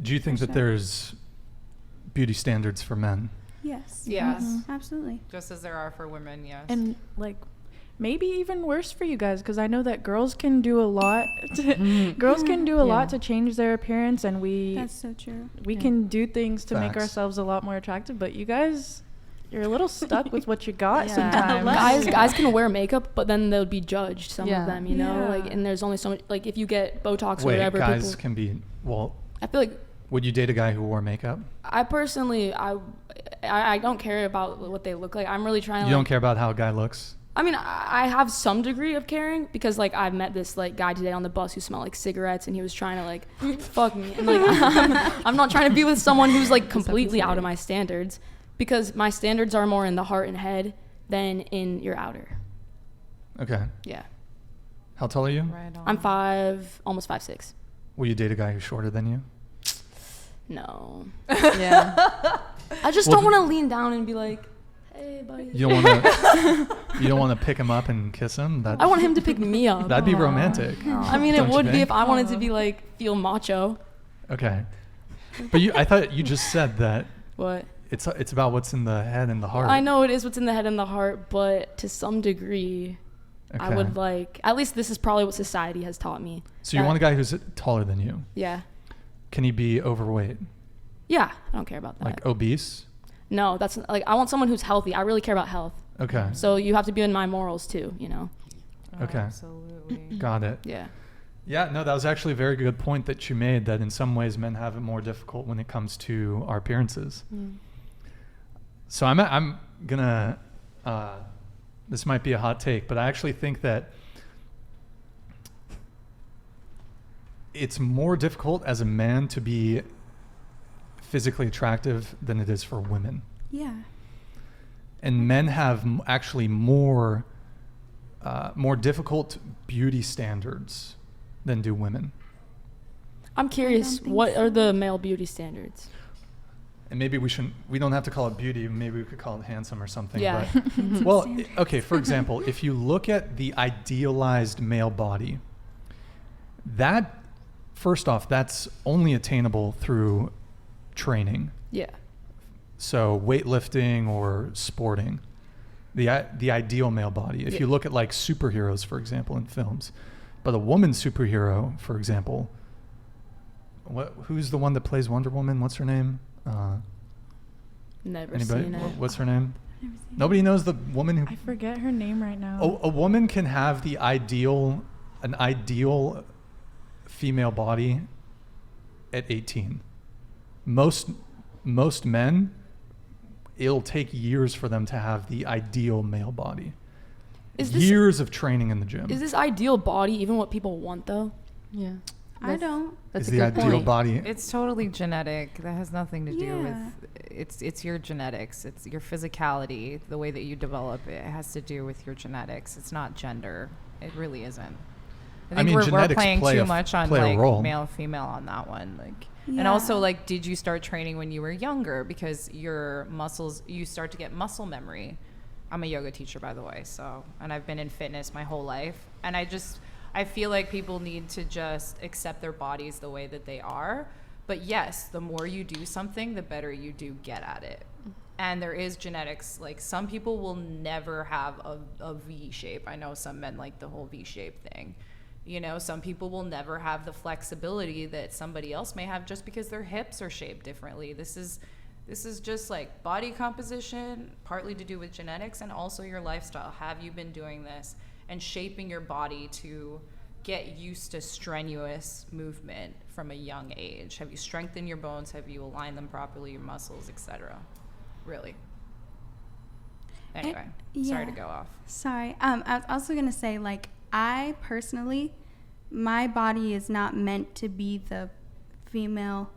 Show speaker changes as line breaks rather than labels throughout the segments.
Do you think that there's beauty standards for men?
Yes.
Yes.
Absolutely.
Just as there are for women, yes.
And like maybe even worse for you guys, because I know that girls can do a lot girls can do a lot to change their appearance, and
that's so true.
we can do things to make
Facts.
ourselves a lot more attractive, but you guys, you're a little stuck with what you got sometimes.
Guys can wear makeup, but then they'll be judged, some of them, you know,
Yeah.
like, and there's only so much, like, if you get Botox or
Wait,
whatever,
guys
people,
can be, well,
I feel like,
would you date a guy who wore makeup?
I personally, I don't care about what they look like. I'm really trying to,
You don't care about how a guy looks?
I mean, I have some degree of caring, because, like, I've met this, like, guy today on the bus who smelled like cigarettes, and he was trying to, like, fuck me. And, like, I'm not trying to be with someone who's, like, completely out of my standards, because my standards are more in the heart and head than in your outer.
Okay.
Yeah.
How tall are you?
Right on.
I'm almost 5'6".
Will you date a guy who's shorter than you?
No.
Yeah.
I just don't want to lean down and be like, hey, buddy.
You don't want to. You don't want to pick him up and kiss him.
I want him to pick me up.
That'd be romantic.
I mean, it
Don't you
would be
think?
if I wanted to be like, feel macho.
Okay. But I thought you just said that
What?
it's about what's in the head and the heart.
I know it is what's in the head and the heart, but to some degree, I
Okay.
would like, at least this is probably what society has taught me.
So you
that-
want a guy who's taller than you?
Yeah.
Can he be overweight?
Yeah. I don't care about that.
Like obese?
No, that's like, I want someone who's healthy. I really care about health.
Okay.
So you have to be in my morals too, you know?
Okay.
Absolutely.
Got it.
Yeah.
Yeah, no, that was actually a very good point that you made, that in some ways men have it more difficult when it comes to our appearances. So I'm gonna, this might be a hot take, but I actually think that it's more difficult as a man to be physically attractive than it is for women.
Yeah.
And men have actually more difficult beauty standards than do women.
I'm curious,
think
what
so.
are the male beauty standards?
And maybe we don't have to call it beauty. Maybe we could call it handsome or something.
Yeah.
But, well, okay, for example, if you look at the idealized male body, that, first off, that's only attainable through training.
Yeah.
So weightlifting or sporting, the ideal male body. If you look at like superheroes, for example, in films, but a woman superhero, for example, who's the one that plays Wonder Woman? What's her name?
Never
Anybody?
seen it.
What's her name? Nobody knows the woman who.
I forget her name right now.
A woman can have an ideal female body at 18. Most men, it'll take years for them to have the ideal male body. Years of training in the gym.
Is this ideal body even what people want, though?
Yeah.
I don't.
That's
Is
a
the
good
ideal
point.
body.
It's totally genetic. That has nothing to do
Yeah.
with it's your genetics. It's your physicality, the way that you develop it. It has to do with your genetics. It's not gender. It really isn't. I think we're
genetics
playing
play
too
a
much on
play a
like
role.
male female on that one. Like and
Yeah.
also like did you start training when you were younger because your muscles you start to get muscle memory. I'm a yoga teacher, by the way, so and I've been in fitness my whole life, and I feel like people need to just accept their bodies the way that they are. But yes, the more you do something, the better you do get at it. And there is genetics. Like some people will never have a V shape. I know some men like the whole V shape thing. You know, some people will never have the flexibility that somebody else may have just because their hips are shaped differently. This is just like body composition, partly to do with genetics and also your lifestyle. Have you been doing this and shaping your body to get used to strenuous movement from a young age? Have you strengthened your bones? Have you aligned them properly, your muscles, etc.? Really. Anyway, sorry to
yeah.
go off.
Sorry. I was also going to say, like, I personally, my body is not meant to be the female,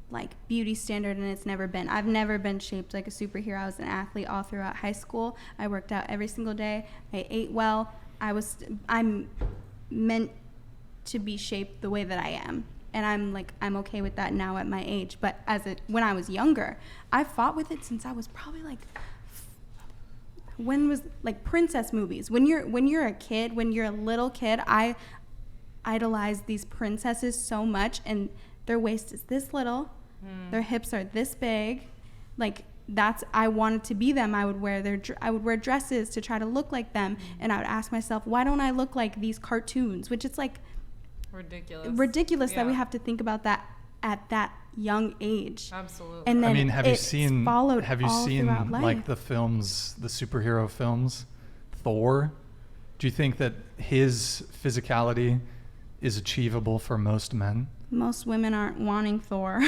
like, beauty standard, and it's never been. I've never been shaped like a superhero. I was an athlete all throughout high school. I worked out every single day. I ate well. I'm meant to be shaped the way that I am. And I'm okay with that now at my age. But when I was younger, I fought with it since I was probably like, when was like princess movies? When you're a kid, when you're a little kid, I idolize these princesses so much, and their waist is this little, their hips are this big. Like, I wanted to be them. I would wear dresses to try to look like them. And I would ask myself, why don't I look like these cartoons? Which it's like ridiculous that we have to think about that at that young age.
Absolutely.
And then
I mean, have you seen
throughout life.
like the superhero films, Thor? Do you think that his physicality is achievable for most men?
Most women aren't wanting Thor.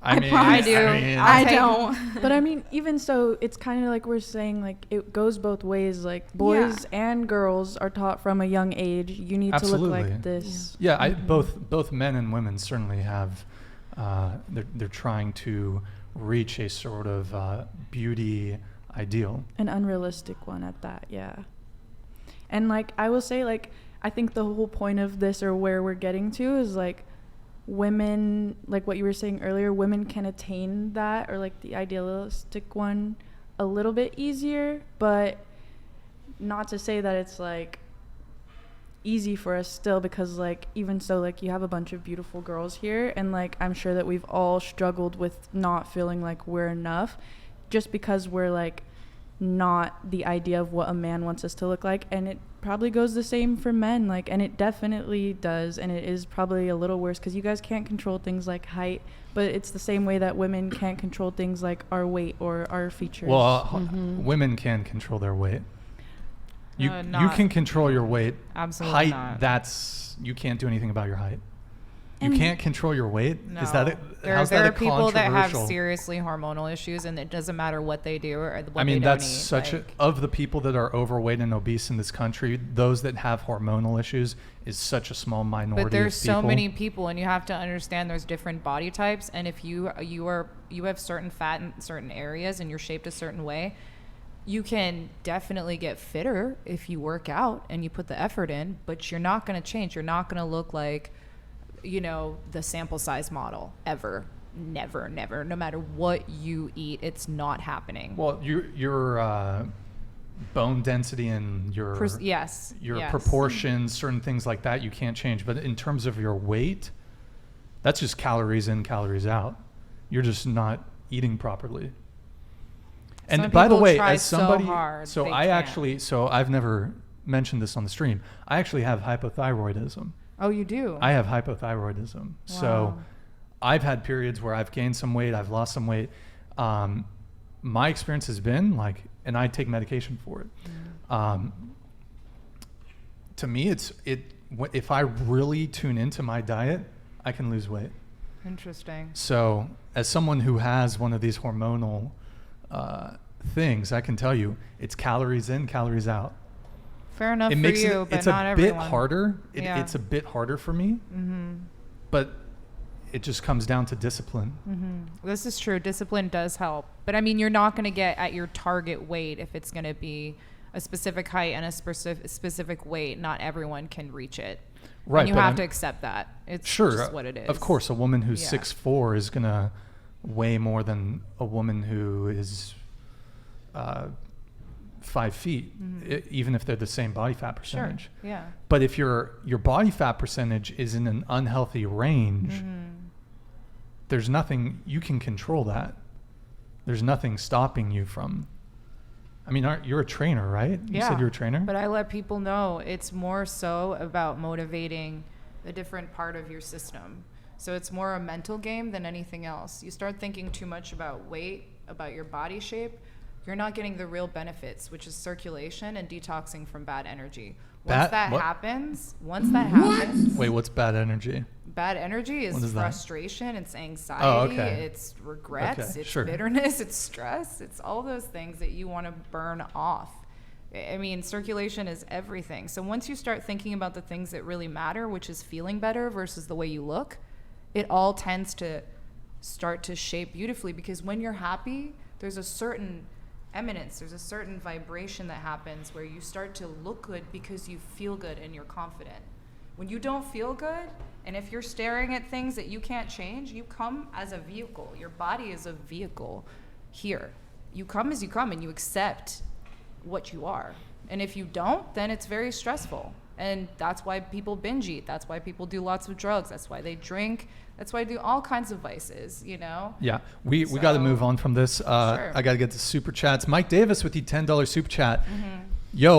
I mean,
I do.
I don't.
But I mean, even so, it's kind of like we're saying, like, it goes both ways. Like, boys and girls are taught from a young age, you need to look like this.
Yeah, both men and women certainly have. They're trying to reach a sort of beauty ideal.
An unrealistic one at that, yeah. And, like, I will say, like, I think the whole point of this, or where we're getting to, is, like, women, like what you were saying earlier, women can attain that, or like the idealistic one, a little bit easier, but not to say that it's like easy for us still, because like even so, like you have a bunch of beautiful girls here, and like I'm sure that we've all struggled with not feeling like we're enough, just because we're like not the idea of what a man wants us to look like. And it probably goes the same for men, like, and it definitely does, and it is probably a little worse because you guys can't control things like height, but it's the same way that women can't control things like our weight or our features.
Well, women can control their weight. You can control your weight.
Absolutely
height,
not.
You can't do anything about your height.
And
you can't control your weight?
No.
Is that it?
There are people that have seriously hormonal issues, and it doesn't matter what they do or what they don't
that's
eat.
such of the people that are overweight and obese in this country, those that have hormonal issues is such a small minority.
But there's
of people.
so many people, and you have to understand there's different body types, and if you have certain fat in certain areas and you're shaped a certain way, you can definitely get fitter if you work out and you put the effort in, but you're not going to change. You're not going to look like, the sample size model ever. Never. No matter what you eat, it's not happening.
Well, your bone density and your proportions, certain things like that, you can't change. But in terms of your weight, that's just calories in, calories out. You're just not eating properly. And
Some
by the
people
way,
try
as somebody,
so hard,
so
they
I
can't.
actually, so I've never mentioned this on the stream. I actually have hypothyroidism.
Oh, you do?
I have hypothyroidism. So I've had periods where I've gained some weight, I've lost some weight. My experience has been like, and I take medication for it. To me, if I really tune into my diet, I can lose weight.
Interesting.
So as someone who has one of these hormonal things, I can tell you it's calories in, calories out.
Fair enough for you, but not everyone.
It's a bit harder. It's a bit harder for me, but it just comes down to discipline.
This is true. Discipline does help. But I mean, you're not going to get at your target weight if it's going to be a specific height and a specific weight. Not everyone can reach it.
Right.
And you have to accept that. It's just what it is.
Of course, a woman who's 6'4" is going to weigh more than a woman who is 5 feet, even if they're the same body fat percentage.
Sure. Yeah.
But if your body fat percentage is in an unhealthy range, there's nothing you can control that. There's nothing stopping you from. I mean, you're a trainer, right? You said you're a trainer?
But I let people know it's more so about motivating a different part of your system. So it's more a mental game than anything else. You start thinking too much about weight, about your body shape, you're not getting the real benefits, which is circulation and detoxing from bad energy. Once that happens,
Wait, what's bad energy?
Bad energy is frustration, it's anxiety,
oh, okay.
It's regrets,
okay,
it's
sure.
bitterness, it's stress, it's all those things that you want to burn off. I mean, circulation is everything. So once you start thinking about the things that really matter, which is feeling better versus the way you look, it all tends to start to shape beautifully, because when you're happy, there's a certain eminence, there's a certain vibration that happens where you start to look good because you feel good and you're confident. When you don't feel good, and if you're staring at things that you can't change, you come as a vehicle. Your body is a vehicle here. You come as you come and you accept what you are. And if you don't, then it's very stressful. And that's why people binge eat. That's why people do lots of drugs. That's why they drink. That's why they do all kinds of vices, you know?
Yeah, we got to
So-
move on from this.
Sure.
I got to get to super chats. Mike Davis with the $10 super chat. Yo,